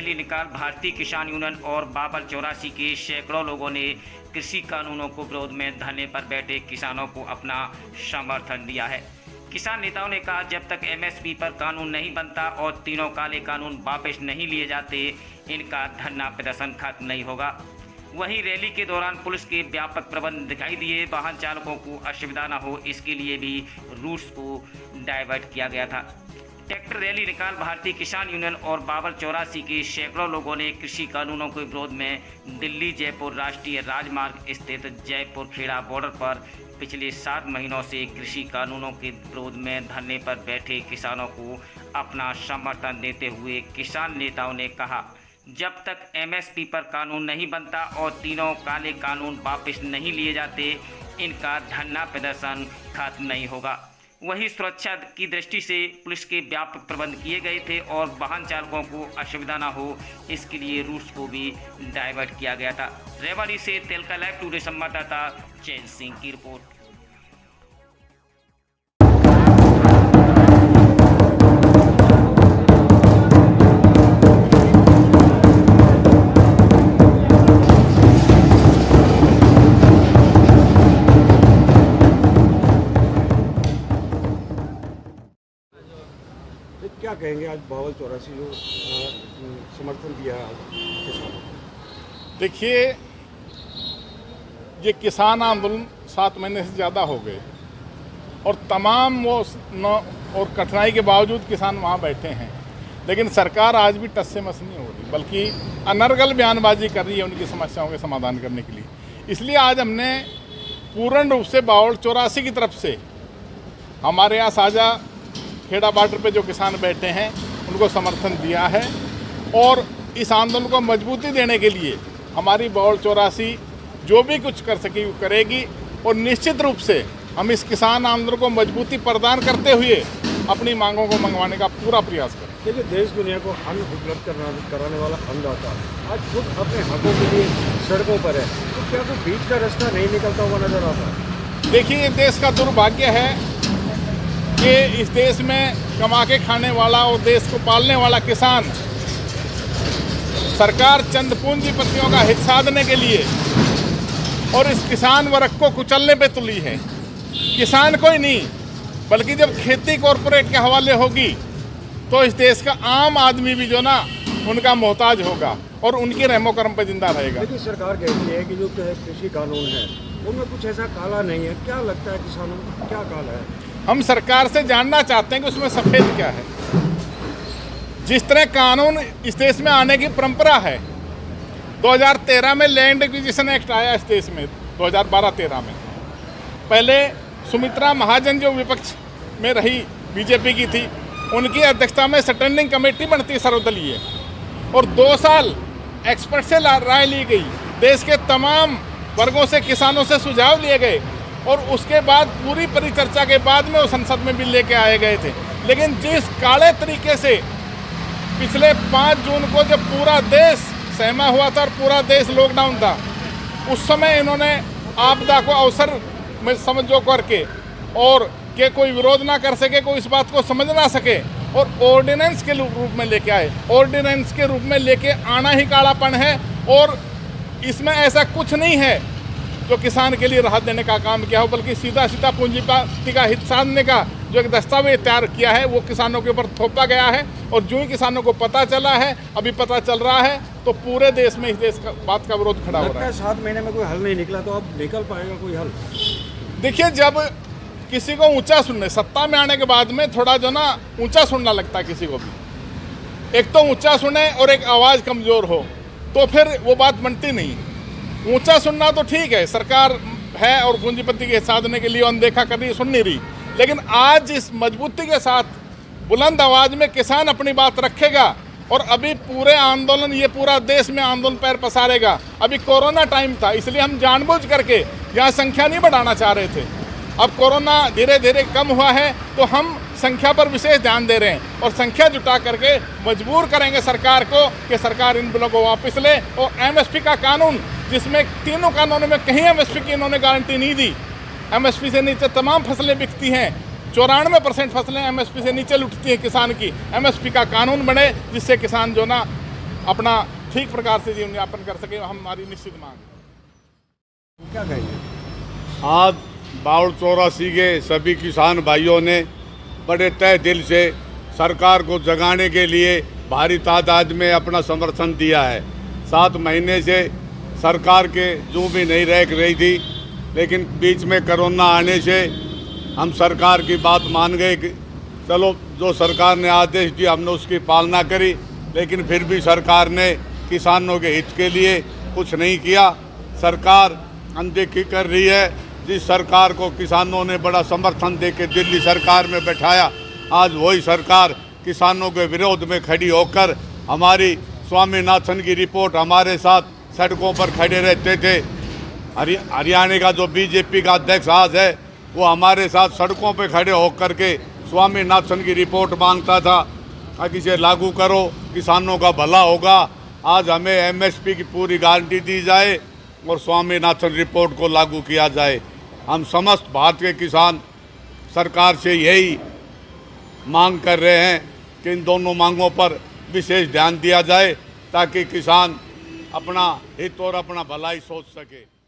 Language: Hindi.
रैली निकाल भारतीय किसान यूनियन और बाबर चौरासी के सैकड़ों लोगों ने कृषि कानूनों को विरोध में धरने पर बैठे किसानों को अपना समर्थन दिया है। किसान नेताओं ने कहा, जब तक एमएसपी पर कानून नहीं बनता और तीनों काले कानून वापस नहीं लिए जाते, इनका धरना प्रदर्शन खत्म नहीं होगा। वहीं रैली के दौरान पुलिस के व्यापक प्रबंध दिखाई दिए। वाहन चालकों को असुविधा न हो, इसके लिए भी रूट्स को डाइवर्ट किया गया था। ट्रैक्टर रैली निकाल भारतीय किसान यूनियन और बाबर चौरासी के सैकड़ों लोगों ने कृषि कानूनों के विरोध में दिल्ली जयपुर राष्ट्रीय राजमार्ग स्थित जयपुर खेड़ा बॉर्डर पर पिछले 7 महीनों से कृषि कानूनों के विरोध में धरने पर बैठे किसानों को अपना समर्थन देते हुए किसान नेताओं ने कहा, जब तक एमएसपी पर कानून नहीं बनता और तीनों काले कानून वापस नहीं लिए जाते, इनका धरना प्रदर्शन खत्म नहीं होगा। वहीं सुरक्षा की दृष्टि से पुलिस के व्यापक प्रबंध किए गए थे और वाहन चालकों को असुविधा न हो, इसके लिए रूट्स को भी डाइवर्ट किया गया था। रेवाड़ी से तेलका लाइव टुडे संवाददाता चैन सिंह की रिपोर्ट। क्या कहेंगे आज बाबर चौरासी जो समर्थन दिया किसानों? देखिए, ये किसान आंदोलन 7 महीने से ज़्यादा हो गए और तमाम वो और कठिनाई के बावजूद किसान वहाँ बैठे हैं, लेकिन सरकार आज भी टस से मस नहीं हो रही, बल्कि अनर्गल बयानबाजी कर रही है उनकी समस्याओं के समाधान करने के लिए। इसलिए आज हमने पूर्ण रूप से बाबर चौरासी की तरफ से हमारे यहाँ साझा खेड़ा बॉर्डर पे जो किसान बैठे हैं उनको समर्थन दिया है और इस आंदोलन को मजबूती देने के लिए हमारी बाबर चौरासी जो भी कुछ कर सके वो करेगी और निश्चित रूप से हम इस किसान आंदोलन को मजबूती प्रदान करते हुए अपनी मांगों को मंगवाने का पूरा प्रयास करें। देखिए, देश दुनिया को अन्न उपलब्ध कराने वाला अन्नदाता आज खुद अपने हकों के लिए सड़कों पर है, तो क्या कोई बीच का रास्ता नहीं निकलता हुआ नजर आता है? देखिए, ये देश का दुर्भाग्य है कि इस देश में कमा के खाने वाला और देश को पालने वाला किसान, सरकार चंद पूंजीपतियों का हित साधने के लिए और इस किसान वर्ग को कुचलने पे तुली है। किसान कोई नहीं, बल्कि जब खेती कॉरपोरेट के हवाले होगी तो इस देश का आम आदमी भी जो ना उनका मोहताज होगा और उनकी रहमो करम पर जिंदा रहेगा। लेकिन सरकार कहती है कि जो कृषि कानून है उनमें कुछ ऐसा काला नहीं है। क्या लगता है किसानों को, क्या काला है? हम सरकार से जानना चाहते हैं कि उसमें सफ़ेद क्या है। जिस तरह कानून इस देश में आने की परंपरा है, 2013 में लैंड एक्विजिशन एक्ट आया इस देश में, 2012-13 में। पहले सुमित्रा महाजन जो विपक्ष में रही, बीजेपी की थी, उनकी अध्यक्षता में स्टैंडिंग कमेटी बनती सर्वदलीय और 2 साल एक्सपर्ट से राय ली गई। देश के तमाम वर्गों से, किसानों से सुझाव लिए गए और उसके बाद पूरी परिचर्चा के बाद में वो संसद में बिल लेके आए गए थे। लेकिन जिस काले तरीके से पिछले 5 जून को जब पूरा देश सहमा हुआ था और पूरा देश लॉकडाउन था, उस समय इन्होंने आपदा को अवसर में समझो करके और के कोई विरोध ना कर सके, कोई इस बात को समझ ना सके और ऑर्डिनेंस के रूप में लेके आए। ऑर्डिनेंस के रूप में लेके आना ही कालापन है और इसमें ऐसा कुछ नहीं है जो किसान के लिए राहत देने का काम किया हो, बल्कि सीधा सीधा पूंजीपति का हित साधने का जो एक दस्तावेज तैयार किया है वो किसानों के ऊपर थोपा गया है। और जो ही किसानों को पता चला है, अभी पता चल रहा है, तो पूरे देश में इस देश का बात का विरोध खड़ा हो रहा है। 7 महीने में कोई हल नहीं निकला, तो अब निकल पाएगा कोई हल? देखिए, जब किसी को ऊंचा सुनने, सत्ता में आने के बाद में थोड़ा जो ना ऊंचा सुनना लगता है किसी को भी। एक तो ऊंचा सुने और एक आवाज़ कमज़ोर हो तो फिर वो बात बनती नहीं। ऊंचा सुनना तो ठीक है, सरकार है और पूंजीपति के साधने के लिए अनदेखा कर रही, सुन नहीं रही, लेकिन आज इस मजबूती के साथ बुलंद आवाज में किसान अपनी बात रखेगा और अभी पूरे आंदोलन, ये पूरा देश में आंदोलन पैर पसारेगा। अभी कोरोना टाइम था, इसलिए हम जानबूझ करके यहाँ संख्या नहीं बढ़ाना चाह रहे थे। अब कोरोना धीरे धीरे कम हुआ है तो हम संख्या पर विशेष ध्यान दे रहे हैं और संख्या जुटा करके मजबूर करेंगे सरकार को कि सरकार इन बिलों को वापस ले और एमएसपी का कानून, जिसमें तीनों कानूनों में कहीं एमएसपी की इन्होंने गारंटी नहीं दी। एमएसपी से नीचे तमाम फसलें बिकती हैं, 94% फसलें एमएसपी से नीचे लुटती हैं किसान की। एमएसपी का कानून बने जिससे किसान जो ना अपना ठीक प्रकार से जीवन यापन कर सके, हमारी निश्चित मांग है। क्या कहेंगे? आज बावड़ चौरासी के सभी किसान भाइयों ने बड़े तय दिल से सरकार को जगाने के लिए भारी तादाद में अपना समर्थन दिया है। 7 महीने से सरकार के जो भी नहीं रह रही थी, लेकिन बीच में कोरोना आने से हम सरकार की बात मान गए कि चलो जो सरकार ने आदेश दिया हमने उसकी पालना करी, लेकिन फिर भी सरकार ने किसानों के हित के लिए कुछ नहीं किया। सरकार अनदेखी कर रही है। जिस सरकार को किसानों ने बड़ा समर्थन देकर दिल्ली सरकार में बैठाया, आज वही सरकार किसानों के विरोध में खड़ी होकर हमारी स्वामीनाथन की रिपोर्ट हमारे साथ सड़कों पर खड़े रहते थे। हरियाणा का जो बीजेपी का अध्यक्ष आज है वो हमारे साथ सड़कों पर खड़े होकर के स्वामीनाथन की रिपोर्ट मांगता था कि इसे लागू करो, किसानों का भला होगा। आज हमें एमएसपी की पूरी गारंटी दी जाए और स्वामीनाथन रिपोर्ट को लागू किया जाए। हम समस्त भारत के किसान सरकार से यही मांग कर रहे हैं कि इन दोनों मांगों पर विशेष ध्यान दिया जाए ताकि किसान अपना हित और अपना भलाई सोच सके।